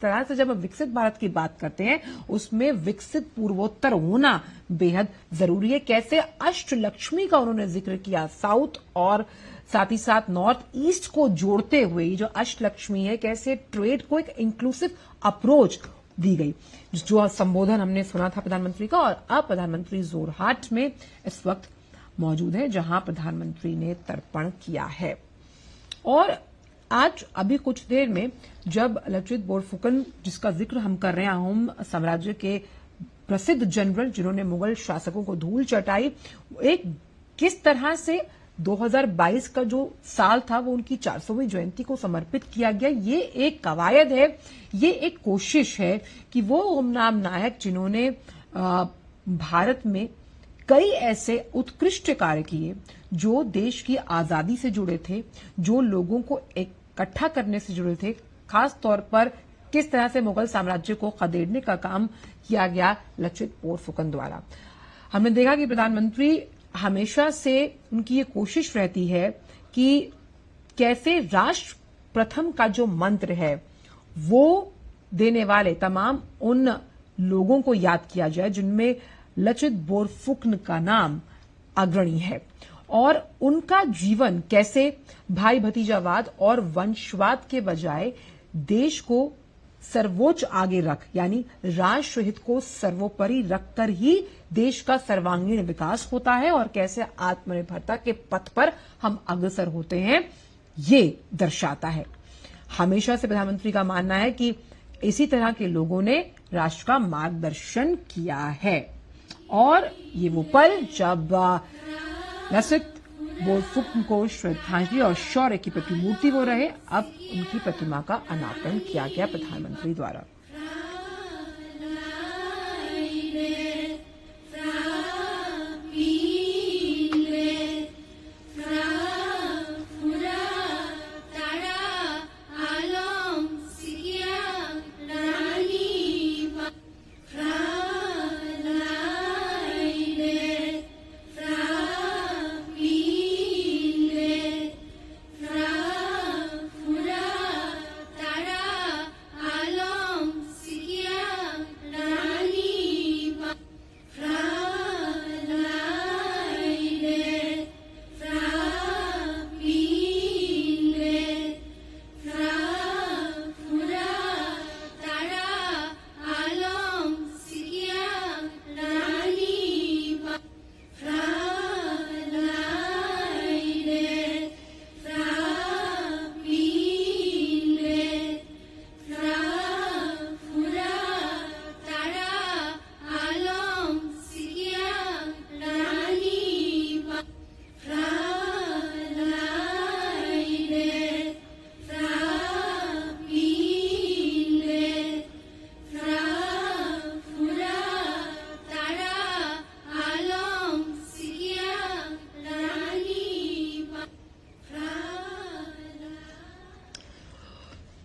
तरह से जब हम विकसित भारत की बात करते हैं उसमें विकसित पूर्वोत्तर होना बेहद जरूरी है। कैसे अष्टलक्ष्मी का उन्होंने जिक्र किया, साउथ और साथ ही साथ नॉर्थ ईस्ट को जोड़ते हुए ये जो अष्टलक्ष्मी है, कैसे ट्रेड को एक इंक्लूसिव अप्रोच दी गई, जो संबोधन हमने सुना था प्रधानमंत्री का। और अब प्रधानमंत्री जोरहाट में इस वक्त मौजूद है जहां प्रधानमंत्री ने तर्पण किया है। और आज अभी कुछ देर में जब लचित बोरफुकन, जिसका जिक्र हम कर रहे हैं, अहोम साम्राज्य के प्रसिद्ध जनरल जिन्होंने मुगल शासकों को धूल चटाई, एक किस तरह से 2022 का जो साल था वो उनकी 400वीं जयंती को समर्पित किया गया। ये एक कवायद है, ये एक कोशिश है कि वो गुमनाम नायक जिन्होंने भारत में कई ऐसे उत्कृष्ट कार्य किए जो देश की आजादी से जुड़े थे, जो लोगों को इकट्ठा करने से जुड़े थे, खास तौर पर किस तरह से मुगल साम्राज्य को खदेड़ने का काम किया गया लचित बोरफुकन द्वारा। हमने देखा कि प्रधानमंत्री हमेशा से उनकी ये कोशिश रहती है कि कैसे राष्ट्र प्रथम का जो मंत्र है वो देने वाले तमाम उन लोगों को याद किया जाए जिनमें लचित बोरफुकन का नाम अग्रणी है, और उनका जीवन कैसे भाई भतीजावाद और वंशवाद के बजाय देश को सर्वोच्च आगे रख, यानी राष्ट्र हित को सर्वोपरि रखकर ही देश का सर्वांगीण विकास होता है और कैसे आत्मनिर्भरता के पथ पर हम अग्रसर होते हैं, ये दर्शाता है। हमेशा से प्रधानमंत्री का मानना है कि इसी तरह के लोगों ने राष्ट्र का मार्गदर्शन किया है। और ये वो पल जब लचित बोरफुकन को श्रद्धांजलि और शौर्य की प्रतिमूर्ति वो रहे, अब उनकी प्रतिमा का अनावरण किया गया प्रधानमंत्री द्वारा।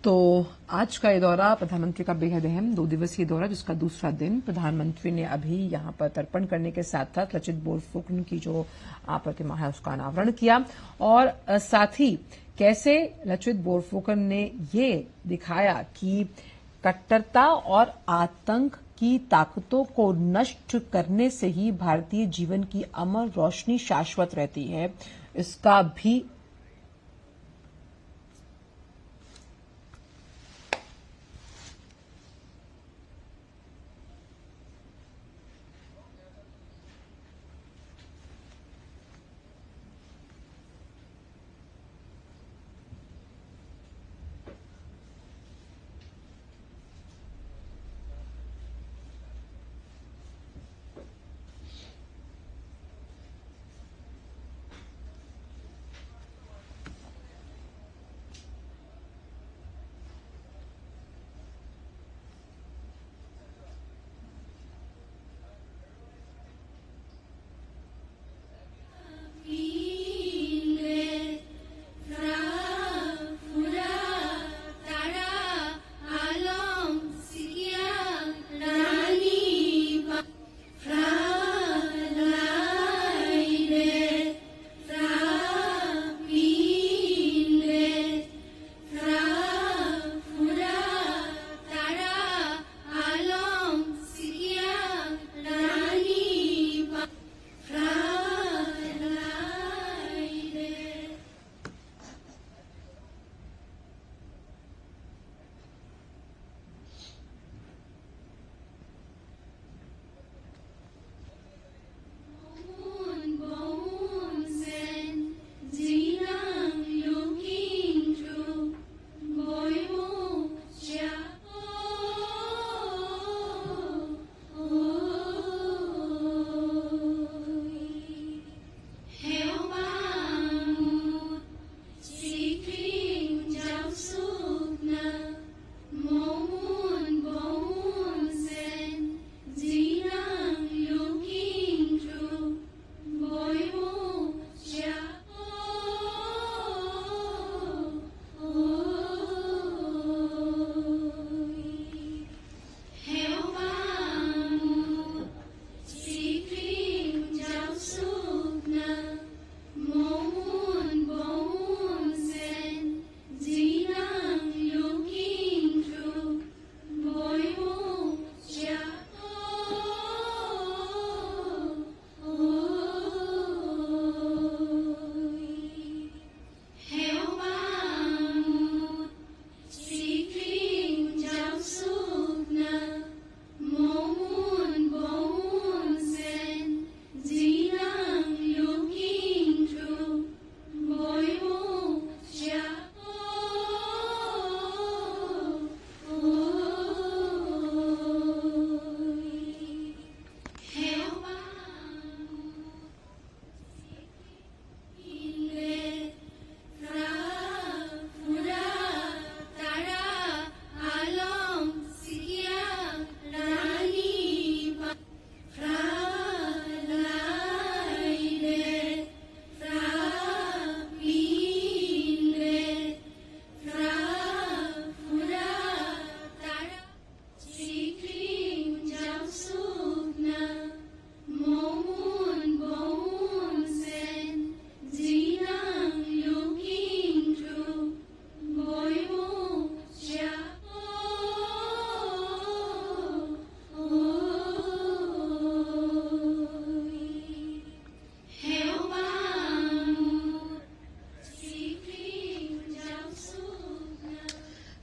तो आज का ये दौरा प्रधानमंत्री का बेहद अहम 2 दिवसीय दौरा, जिसका दूसरा दिन प्रधानमंत्री ने अभी यहां पर तर्पण करने के साथ साथ लचित बोरफुकन की जो प्रतिमा है उसका अनावरण किया। और साथ ही कैसे लचित बोरफुकन ने ये दिखाया कि कट्टरता और आतंक की ताकतों को नष्ट करने से ही भारतीय जीवन की अमर रोशनी शाश्वत रहती है, इसका भी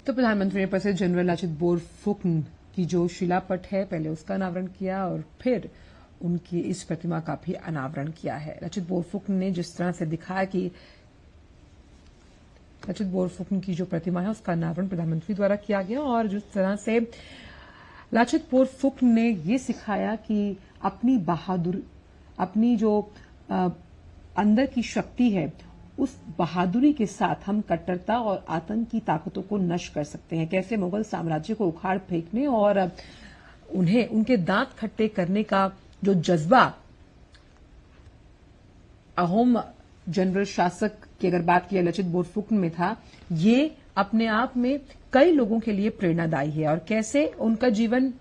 तो प्रधानमंत्री ने प्रसिद्ध जनरल लाचित बोरफुकन की जो शिलापट है पहले उसका अनावरण किया और फिर उनकी इस प्रतिमा का भी अनावरण किया है। लाचित बोरफुकन ने जिस तरह से दिखाया कि लाचित बोरफुकन की जो प्रतिमा है उसका अनावरण प्रधानमंत्री द्वारा किया गया और जिस तरह से लाचित बोरफुकन ने ये सिखाया कि अपनी जो अंदर की शक्ति है उस बहादुरी के साथ हम कट्टरता और आतंक की ताकतों को नष्ट कर सकते हैं। कैसे मुगल साम्राज्य को उखाड़ फेंकने और उन्हें उनके दांत खट्टे करने का जो जज्बा अहोम जनरल शासक की अगर बात की लाचित बोरफुकन में था, ये अपने आप में कई लोगों के लिए प्रेरणादायी है और कैसे उनका जीवन